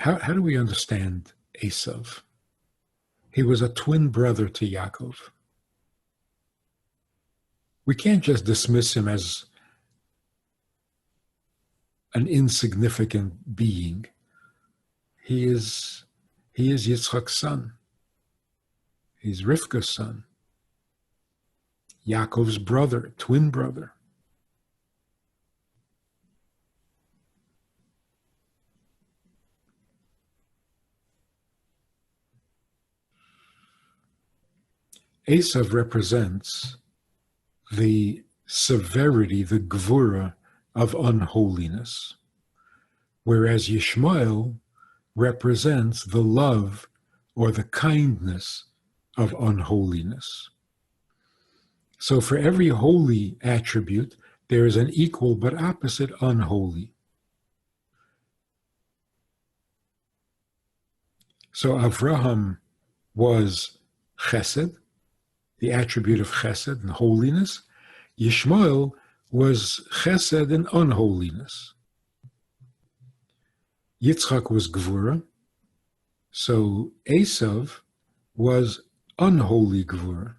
How do we understand Esav? He was a twin brother to Yaakov. We can't just dismiss him as an insignificant being. He is Yitzchak's son. He's Rivka's son. Yaakov's brother, twin brother. Esav represents the severity, the gvura of unholiness, whereas Yishmael represents the love or the kindness of unholiness. So for every holy attribute, there is an equal but opposite unholy. So Avraham was chesed, the attribute of chesed and holiness. Yishmael was chesed and unholiness. Yitzchak was gvura, so Esav was unholy gvura.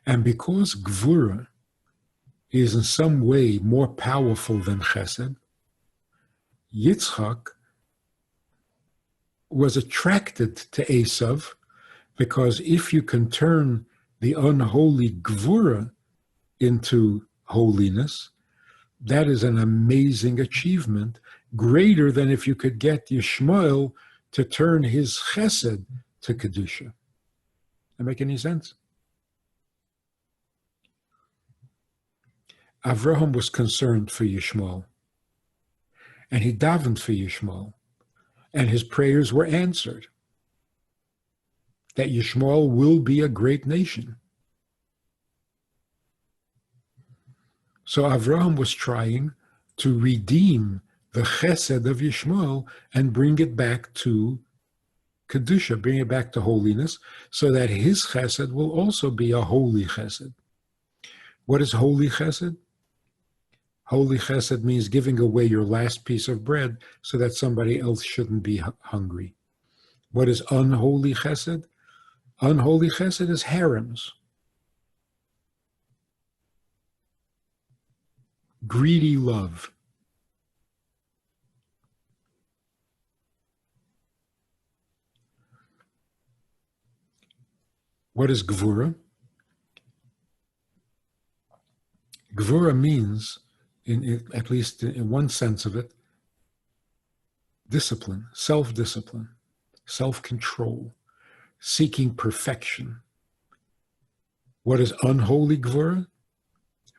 And because gvura is in some way more powerful than chesed, Yitzchak was attracted to Esav, because if you can turn the unholy gvura into holiness, that is an amazing achievement, greater than if you could get Yishmael to turn his chesed to kedusha. That make any sense? Avraham was concerned for Yishmael, and he davened for Yishmael, and his prayers were answered, that Yishmael will be a great nation. So Avraham was trying to redeem the chesed of Yishmael and bring it back to kedusha, bring it back to holiness, so that his chesed will also be a holy chesed. What is holy chesed? Holy chesed means giving away your last piece of bread so that somebody else shouldn't be hungry. What is unholy chesed? Unholy chesed is harems. Greedy love. What is gvura? Gvura means, at least in one sense of it, discipline, self-discipline, self-control, seeking perfection. What is unholy gvura?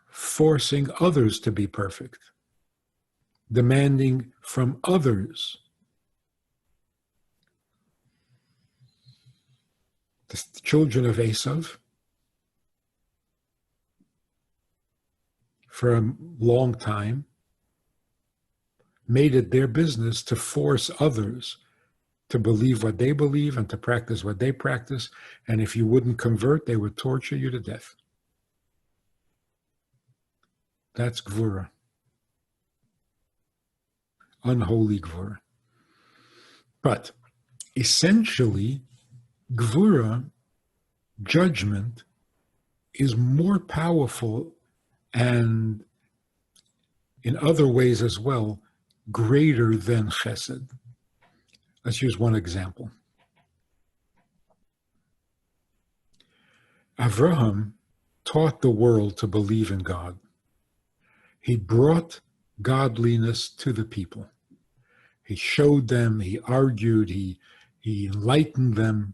Forcing others to be perfect, demanding from others. The children of Esav, for a long time, made it their business to force others to believe what they believe and to practice what they practice, and if you wouldn't convert, they would torture you to death. That's gvura. Unholy gvura. But essentially, gvura, judgment, is more powerful and in other ways as well, greater than chesed. Let's use one example. Avraham taught the world to believe in God. He brought godliness to the people. He showed them, he argued, he enlightened them.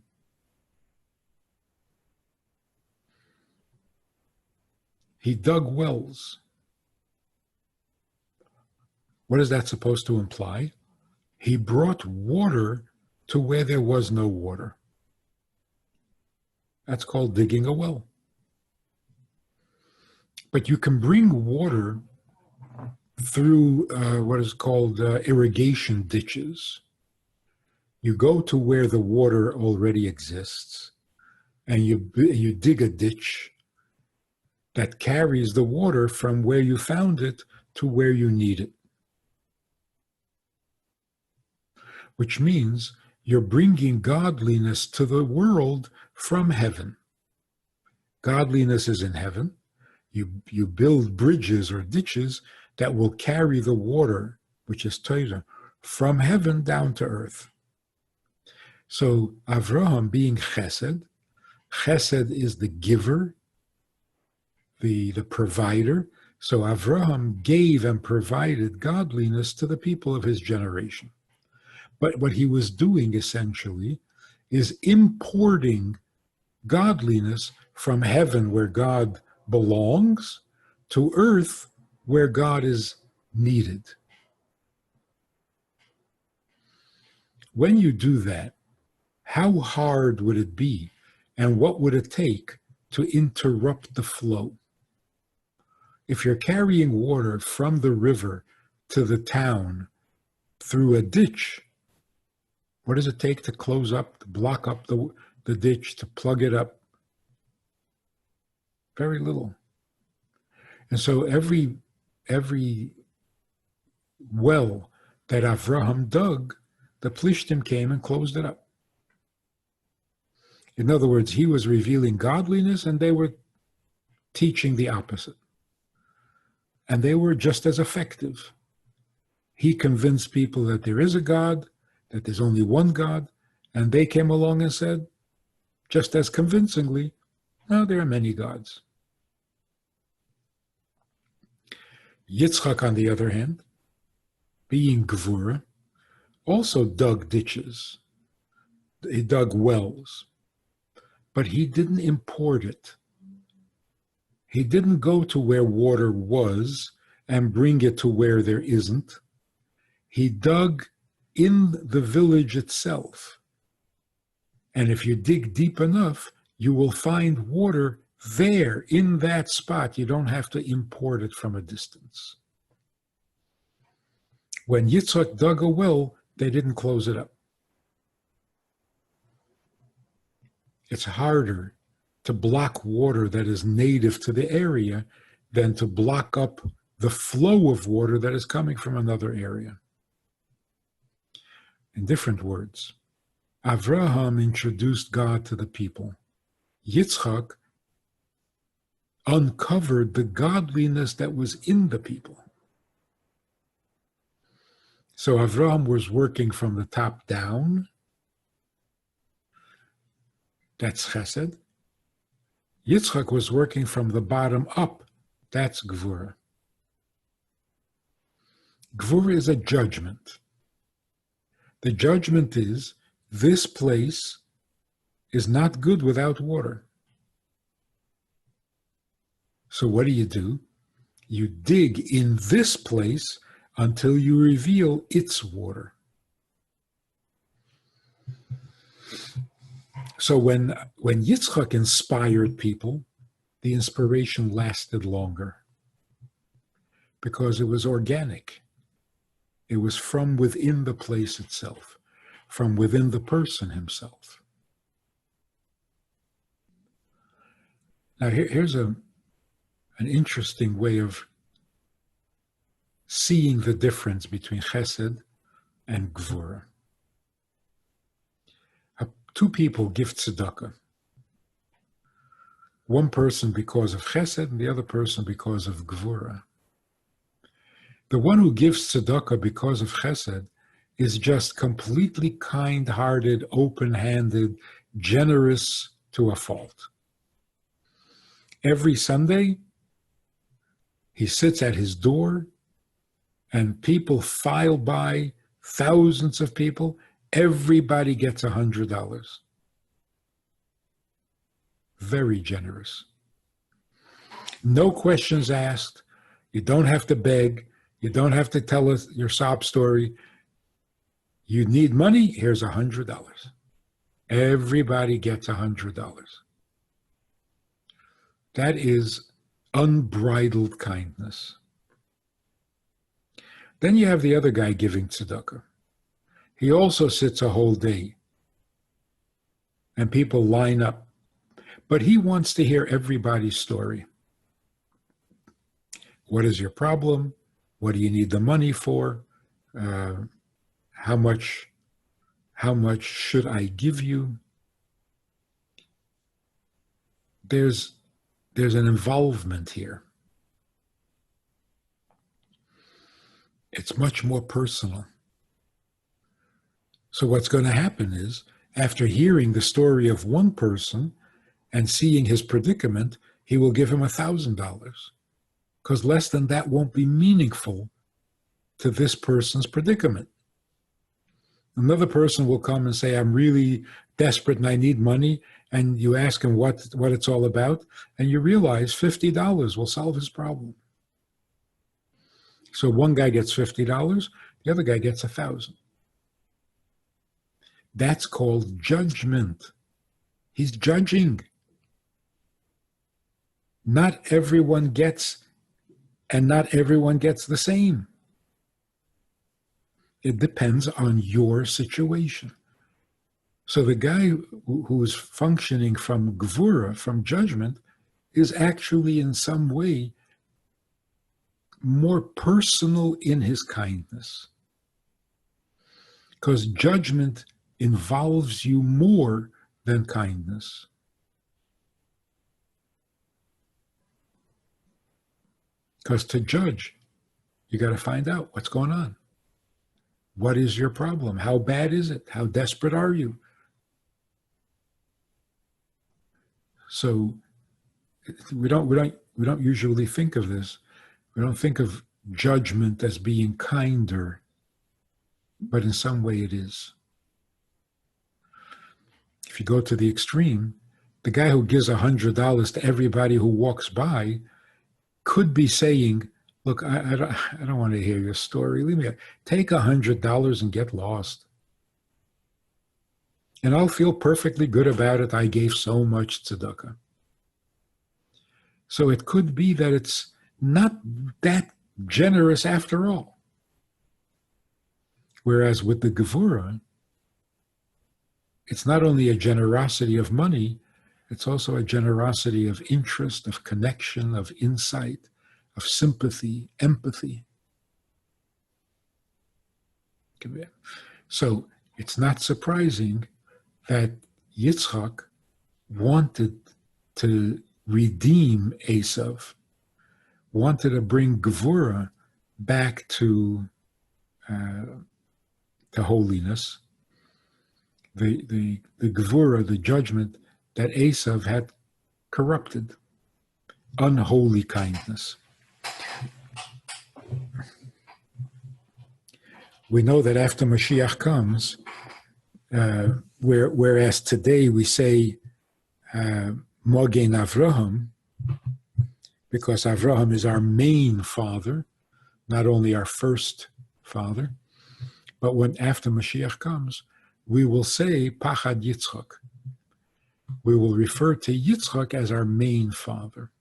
He dug wells. What is that supposed to imply? He brought water to where there was no water. That's called digging a well. But you can bring water through what is called irrigation ditches. You go to where the water already exists, and you dig a ditch that carries the water from where you found it to where you need it. which means you're bringing godliness to the world from heaven. Godliness is in heaven. You build bridges or ditches that will carry the water, which is Torah, from heaven down to earth. So Avraham being chesed, chesed is the giver, the provider. So Avraham gave and provided godliness to the people of his generation. But what he was doing essentially is importing godliness from heaven where God belongs to earth where God is needed. When you do that, how hard would it be and what would it take to interrupt the flow? If you're carrying water from the river to the town through a ditch, what does it take to close up, to block up the ditch, to plug it up? Very little. And so every well that Avraham dug, the Plishtim came and closed it up. In other words, he was revealing godliness and they were teaching the opposite. And they were just as effective. He convinced people that there is a God, that there's only one God, and they came along and said, just as convincingly, no, there are many gods. Yitzchak, on the other hand, being Gvura, also dug ditches. He dug wells, but he didn't import it. He didn't go to where water was and bring it to where there isn't. He dug in the village itself. And if you dig deep enough, you will find water there in that spot. You don't have to import it from a distance. When Yitzchak dug a well, they didn't close it up. It's harder to block water that is native to the area than to block up the flow of water that is coming from another area. In different words, Avraham introduced God to the people. Yitzchak uncovered the godliness that was in the people. So Avraham was working from the top down. That's chesed. Yitzchak was working from the bottom up. That's Gvura. Gvura is a judgment. The judgment is, this place is not good without water. So what do? You dig in this place until you reveal its water. So when Yitzchak inspired people, the inspiration lasted longer because it was organic. It was from within the place itself, from within the person himself. Now here's an interesting way of seeing the difference between chesed and gvura. Two people give tzedakah. One person because of chesed and the other person because of gvura. The one who gives tzedakah because of chesed is just completely kind-hearted, open-handed, generous to a fault. Every Sunday, he sits at his door and people file by, thousands of people. Everybody gets $100. Very generous. No questions asked. You don't have to beg. You don't have to tell us your sob story. You need money? Here's $100. Everybody gets $100. That is unbridled kindness. Then you have the other guy giving tzedakah. He also sits a whole day and people line up, but he wants to hear everybody's story. What is your problem? What do you need the money for? How much How much should I give you? There's an involvement here. It's much more personal. So what's going to happen is, after hearing the story of one person and seeing his predicament, he will give him $1,000, because less than that won't be meaningful to this person's predicament. Another person will come and say, I'm really desperate and I need money. And you ask him what it's all about, and you realize $50 will solve his problem. So one guy gets $50, the other guy gets 1,000. That's called judgment. He's judging. Not everyone gets, and not everyone gets the same. It depends on your situation. So the guy who is functioning from gvura, from judgment, is actually in some way more personal in his kindness. Because judgment involves you more than kindness. Because to judge, you got to find out what's going on. What is your problem? How bad is it? How desperate are you? So we don't usually think of this. We don't think of judgment as being kinder, but in some way it is. If you go to the extreme, the guy who gives $100 to everybody who walks by could be saying, look, I don't want to hear your story. Leave me. Take $100 and get lost. And I'll feel perfectly good about it. I gave so much tzedakah. So it could be that it's not that generous after all. Whereas with the gevura, it's not only a generosity of money, it's also a generosity of interest, of connection, of insight, of sympathy, empathy. So it's not surprising that Yitzchak wanted to redeem Esav, wanted to bring gevura back to holiness, the gevura, the judgment that Esav had corrupted, unholy kindness. We know that after Mashiach comes, whereas today we say Mogen Avraham, because Avraham is our main father, not only our first father, but when after Mashiach comes, we will say Pachad Yitzchak. We will refer to Yitzchak as our main father,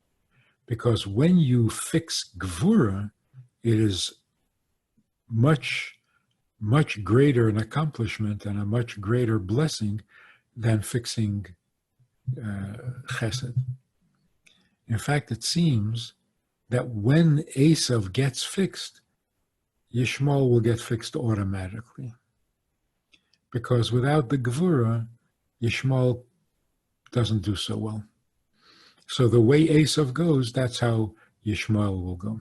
because when you fix gevura, it is much greater an accomplishment and a much greater blessing than fixing chesed. In fact, it seems that when Esav gets fixed, Yishmael will get fixed automatically. Because without the gevura, Yishmael doesn't do so well. So the way Esav goes, that's how Yishmael will go.